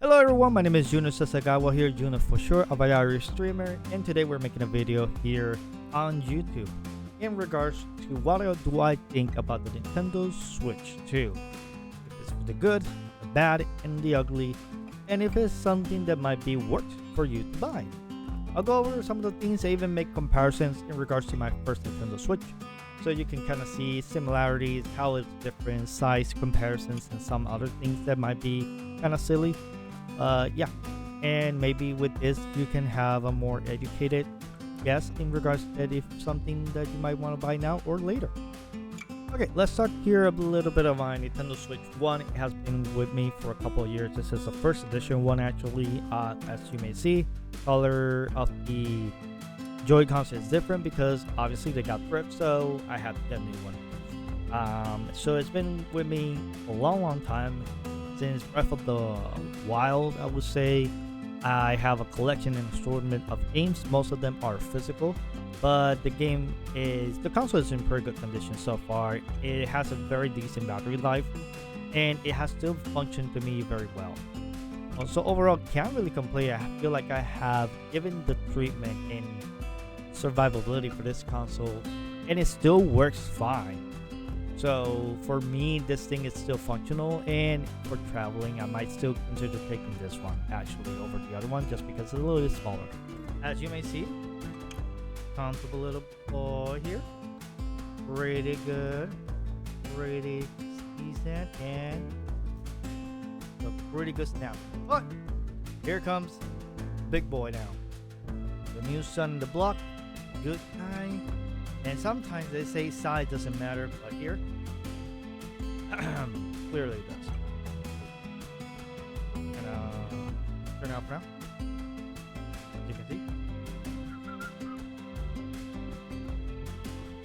Hello everyone, my name is Junosasagawa here, Juno for short, a Valkyrie streamer, and today we're making a video here on YouTube in regards to what do I think about the Nintendo Switch 2. If it's the good, the bad, and the ugly, and if it's something that might be worth for you to buy. I'll go over some of the things, I even make comparisons in regards to my first Nintendo Switch, so you can kind of see similarities, how it's different, size comparisons, and some other things that might be kind of silly. Yeah, and maybe with this you can have a more educated guess in regards to that if something that you might want to buy now or later. Okay, let's talk here a little bit of my Nintendo Switch 1. It has been with me for a couple of years. This is the first edition one actually. As you may see, color of the Joy-Cons is different because obviously they got thrift, so I had to get a new one. So it's been with me a long time. Since Breath of the Wild, I would say. I have a collection and assortment of games. Most of them are physical, but the console is in pretty good condition so far. It has a very decent battery life, and it has still functioned to me very well. So overall, can't really complain. I feel like I have given the treatment in survivability for this console, and it still works fine. So for me, this thing is still functional, and for traveling, I might still consider taking this one actually over the other one just because it's a little bit smaller. As you may see, comfortable little boy here, pretty good, pretty decent, and a pretty good snap. But here comes big boy now, the new son in the block, good guy. And sometimes they say size doesn't matter, but here, clearly it does. And turn it off now. As you can see.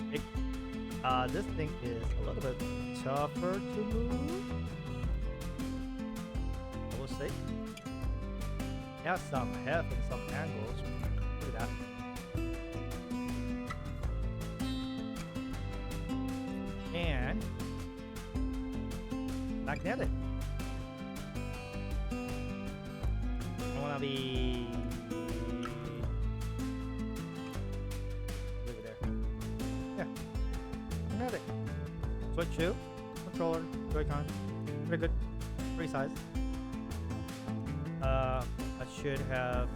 Okay. This thing is a little bit tougher to move, I will say. It has some heft and some angles. Look at that. And magnetic. I wanna be leave it there. Yeah, magnetic. Switch 2, controller, Joy-Con, pretty good, pretty size. I should have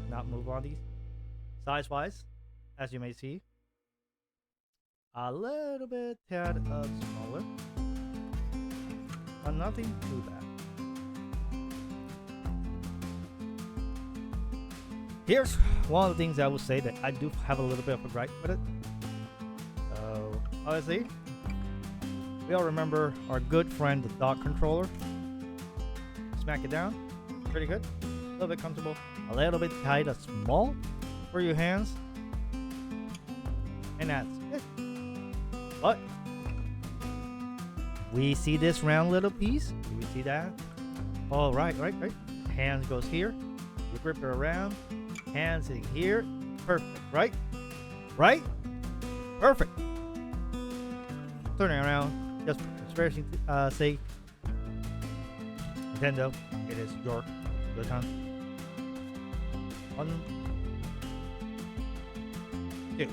not moved on these. Size-wise, as you may see. A little bit tad of smaller, but nothing too bad. Here's one of the things I would say that I do have a little bit of a gripe with it. So obviously, we all remember our good friend the dock controller. Smack it down, pretty good, a little bit comfortable, a little bit tight, small for your hands, and that's it. But we see this round little piece. Do we see that? Oh, right. Hands goes here. You grip it around. Hands in here. Perfect. Right? Perfect. Turning around. Just for sake. Nintendo. It is your Joy-Con. 1, 2.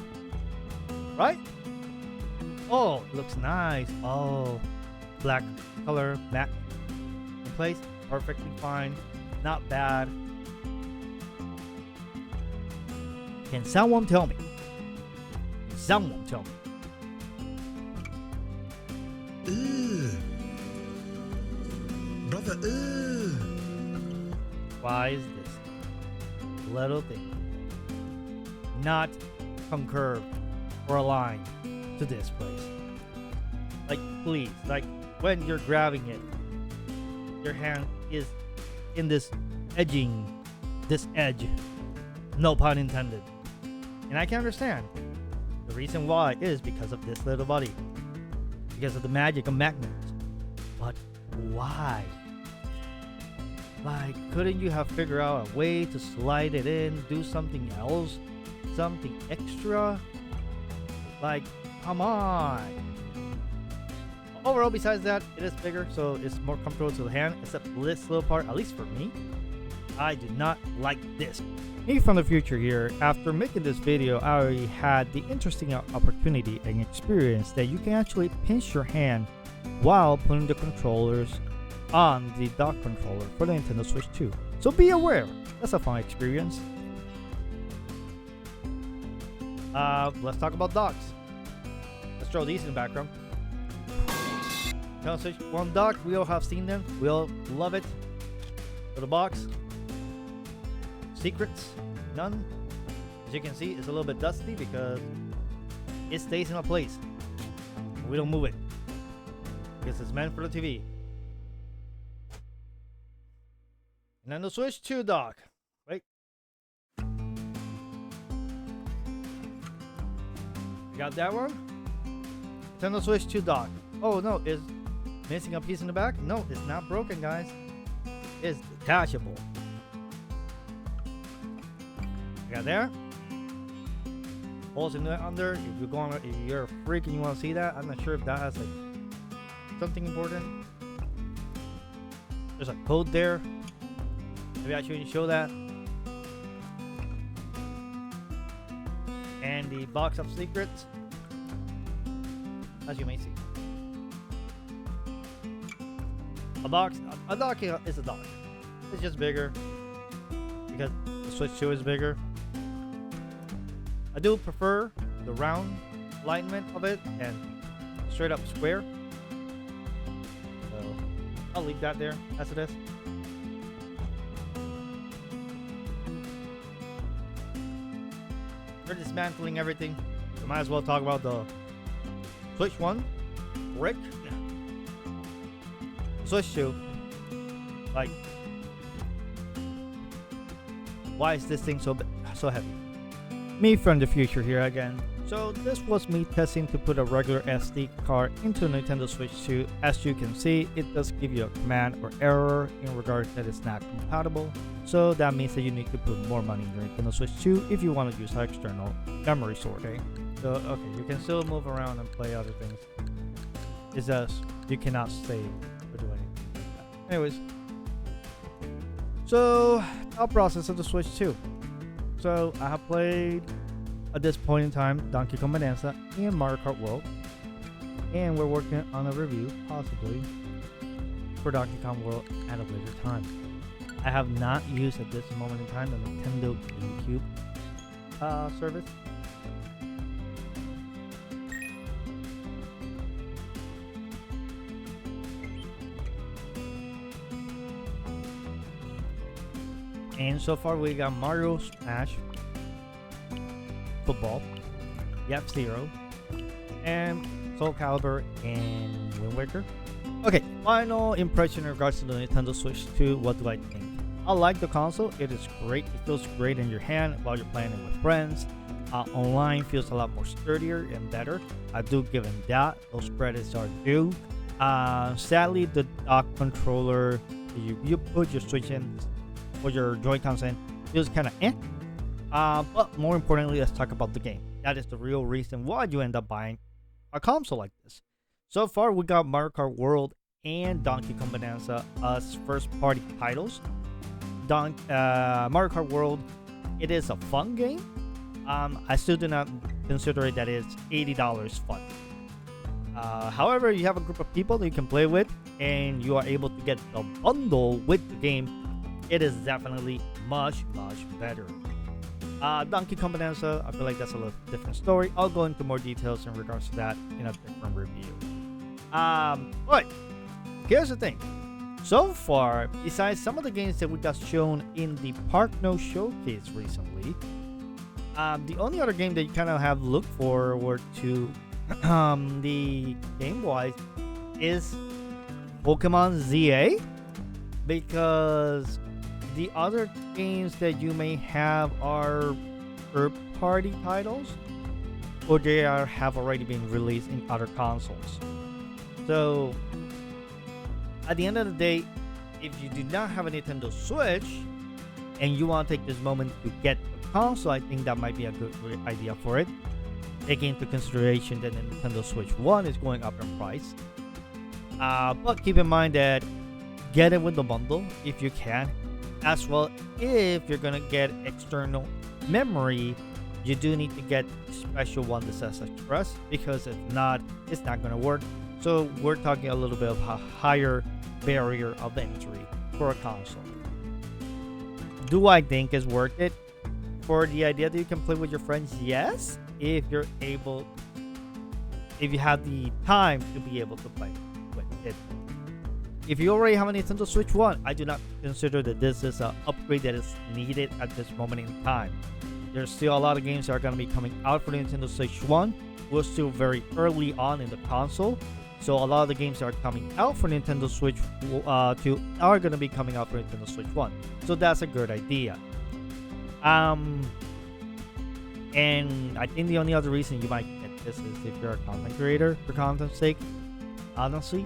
Right? Oh, looks nice. Oh, black color matte in place, perfectly fine, not bad. Can someone tell me? Brother, Why is this little thing not concurved or aligned to this place? Like, please, like when you're grabbing it, your hand is in this edge, no pun intended. And I can understand the reason why is because of this little body, because of the magic of magnets. But why? Like, couldn't you have figured out a way to slide it in, do something else, something extra? Like, come on. overall, besides that, it is bigger, so it's more comfortable to the hand, except this little part, at least for me, I do not like this. Me from the future here, after making this video, I already had the interesting opportunity and experience that you can actually pinch your hand while putting the controllers on the dock controller for the Nintendo Switch 2. So be aware, that's a fun experience. Let's talk about docks. Let's throw these in the background. Nintendo Switch 1 dock, we all have seen them, we all love it. For the box, secrets, none. As you can see, it's a little bit dusty because it stays in a place. We don't move it because it's meant for the TV. And then the Switch 2 dock, right? You got that one? Nintendo Switch 2 dock. Oh no, is missing a piece in the back? No, it's not broken, guys. It's detachable. Got there. Holes in the under. If you're a freak and you want to see that, I'm not sure if that has like something important. There's a code there. Maybe I shouldn't show that. And the box of secrets, as you may see. A dock is a dock. It's just bigger because the Switch 2 is bigger. I do prefer the round alignment of it and straight up square. So I'll leave that there as it is. We're dismantling everything. So might as well talk about the Switch 1 brick. Switch 2. Like, why is this thing so heavy? Me from the future here again. So this was me testing to put a regular SD card into Nintendo Switch 2. As you can see, it does give you a command or error in regards that it's not compatible. So that means that you need to put more money in your Nintendo Switch 2 if you want to use an external memory source. Okay, so okay, you can still move around and play other things. It's just you cannot save or do anything like that. Anyways, so our process of the Switch 2. So I have played at this point in time Donkey Kong Bonanza and Mario Kart World, and we're working on a review possibly for Donkey Kong World at a later time. I have not used at this moment in time the Nintendo GameCube service. And so far we got Mario Smash, Football, F-Zero, and Soul Calibur and Wind Waker. Okay, final impression in regards to the Nintendo Switch 2. What do I think? I like the console. It is great. It feels great in your hand while you're playing it with friends. Online feels a lot more sturdier and better. I do give it that. Those credits are due. Sadly, the dock controller you put your Switch in or your Joy-Cons in feels kind of eh. But more importantly, let's talk about the game. That is the real reason why you end up buying a console like this. So far, we got Mario Kart World and Donkey Kong Bonanza as first-party titles. Mario Kart World, it is a fun game. I still do not consider it that it's $80 fun. However, you have a group of people that you can play with, and you are able to get the bundle with the game. It is definitely much better. Donkey Kong Bonanza, I feel like that's a little different story. I'll go into more details in regards to that in a different review. But here's the thing. So far, besides some of the games that we got shown in the Park No Showcase recently, the only other game that you kind of have looked forward to the game-wise is Pokemon ZA, because the other games that you may have are third-party titles, or they have already been released in other consoles. So at the end of the day, if you do not have a Nintendo Switch and you want to take this moment to get the console, I think that might be a good idea for it. Taking into consideration that the Nintendo Switch 1 is going up in price, But keep in mind that get it with the bundle if you can. As well, if you're gonna get external memory, you do need to get special one that says express, because if not, it's not gonna work. So we're talking a little bit of a higher barrier of entry for a console. Do I think it's worth it? For the idea that you can play with your friends, yes, if you're able, if you have the time to be able to play with it. If you already have a Nintendo Switch 1, I do not consider that this is an upgrade that is needed at this moment in time. There's still a lot of games that are going to be coming out for the Nintendo Switch 1. We're still very early on in the console, so a lot of the games that are coming out for Nintendo Switch 2 are going to be coming out for Nintendo Switch 1. So that's a good idea. And I think the only other reason you might get this is if you're a content creator for content's sake. Honestly,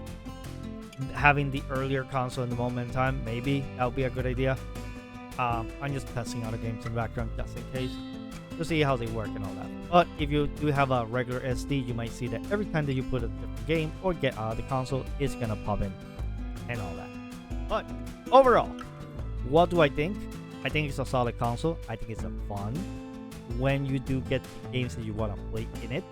having the earlier console in the moment in time, maybe that would be a good idea. I'm just testing out the games in the background just in case to see how they work and all that. But if you do have a regular SD, you might see that every time that you put a different game or get out of the console, it's gonna pop in and all that. But overall, what do I think? I think it's a solid console. I think it's a fun when you do get the games that you want to play in it.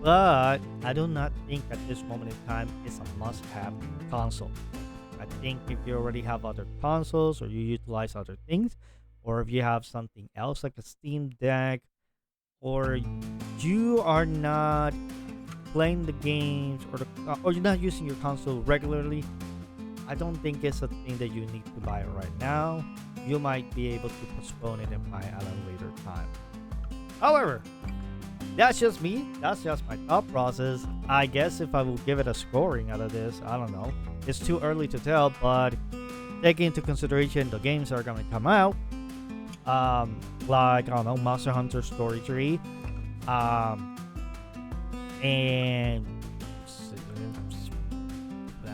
But I do not think at this moment in time it's a must-have console. I think if you already have other consoles or you utilize other things, or if you have something else like a Steam Deck, or you are not playing the games or you're not using your console regularly, I don't think it's a thing that you need to buy right now. You might be able to postpone it and buy at a later time. However, that's just me. That's just my thought process. I guess if I will give it a scoring out of this, I don't know. It's too early to tell, but taking into consideration the games that are going to come out, like, I don't know, Monster Hunter Story 3, and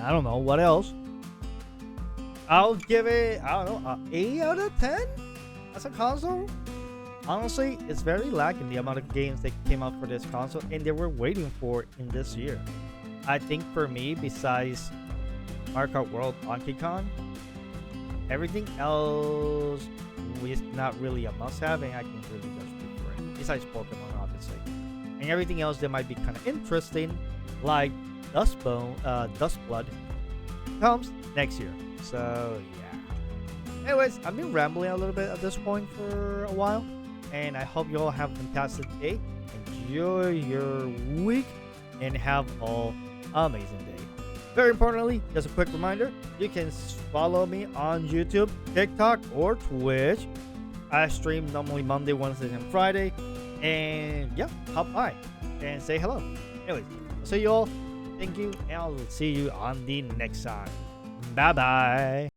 I don't know what else. I'll give it, I don't know, 8 out of 10 as a console. Honestly, it's very lacking the amount of games that came out for this console and they were waiting for in this year. I think for me, besides Mario Kart World Donkey Kong, everything else is not really a must-have, and I can really just wait for it. Besides Pokemon, obviously, and everything else that might be kind of interesting, like Dustblood, comes next year. So yeah. Anyways, I've been rambling a little bit at this point for a while, and I hope you all have a fantastic day. Enjoy your week and have an amazing day. Very importantly, just a quick reminder, you can follow me on YouTube, TikTok, or Twitch. I stream normally Monday, Wednesday, and Friday. And yeah, hop by and say hello. Anyways, I'll see you all. Thank you, and I'll see you on the next time. Bye bye.